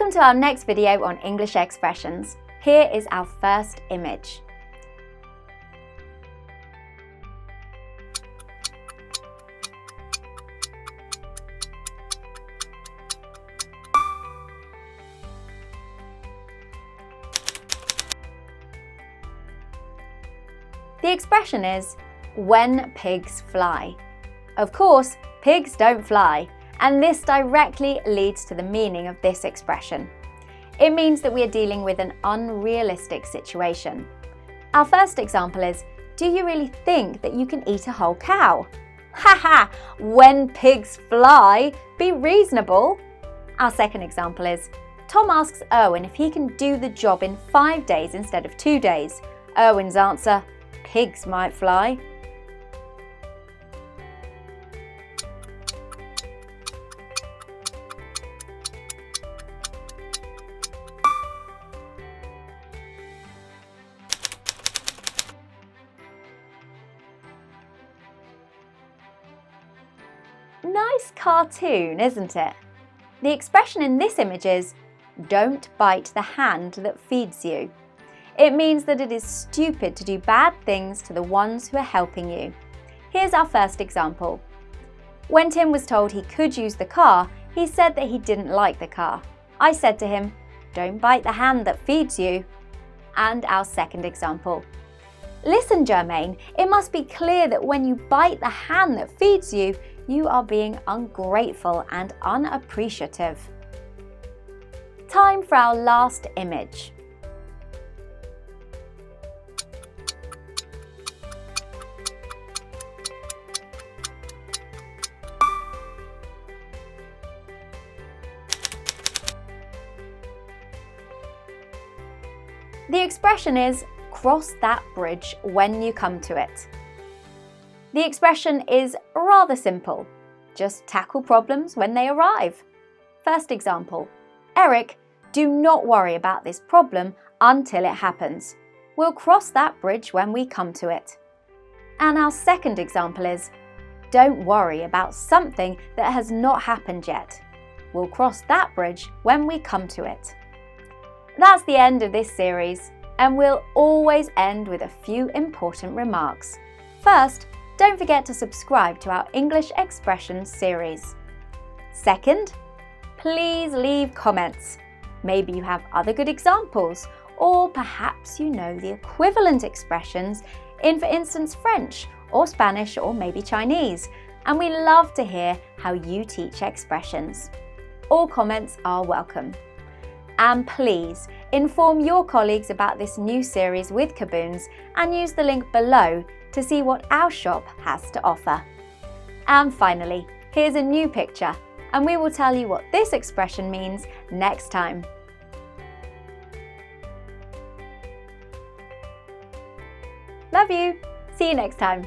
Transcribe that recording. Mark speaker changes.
Speaker 1: On to our next video on English expressions. Here is our first image. The expression is, when pigs fly. Of course, pigs don't fly, and this directly leads to the meaning of this expression. It means that we are dealing with an unrealistic situation. Our first example is, do you really think that you can eat a whole cow? Haha, when pigs fly, be reasonable. Our second example is, Tom asks Erwin if he can do the job in 5 days instead of 2 days. Erwin's answer, pigs might fly. Nice cartoon, isn't it? The expression in this image is, don't bite the hand that feeds you. It means that it is stupid to do bad things to the ones who are helping you. Here's our first example. When Tim was told he could use the car, he said that he didn't like the car. I said to him, don't bite the hand that feeds you. And our second example. Listen, Jermaine, it must be clear that when you bite the hand that feeds you, you are being ungrateful and unappreciative. Time for our last image. The expression is, cross that bridge when you come to it. The expression is rather simple. Just tackle problems when they arrive. First example, Eric, do not worry about this problem until it happens. We'll cross that bridge when we come to it. And our second example is, don't worry about something that has not happened yet. We'll cross that bridge when we come to it. That's the end of this series, and we'll always end with a few important remarks. First, don't forget to subscribe to our English Expressions series. Second, please leave comments. Maybe you have other good examples, or perhaps you know the equivalent expressions in, for instance, French or Spanish or maybe Chinese, and we love to hear how you teach expressions. All comments are welcome. And please inform your colleagues about this new series with Kaboons and use the link below to see what our shop has to offer. And finally, here's a new picture, and we will tell you what this expression means next time. Love you! See you next time.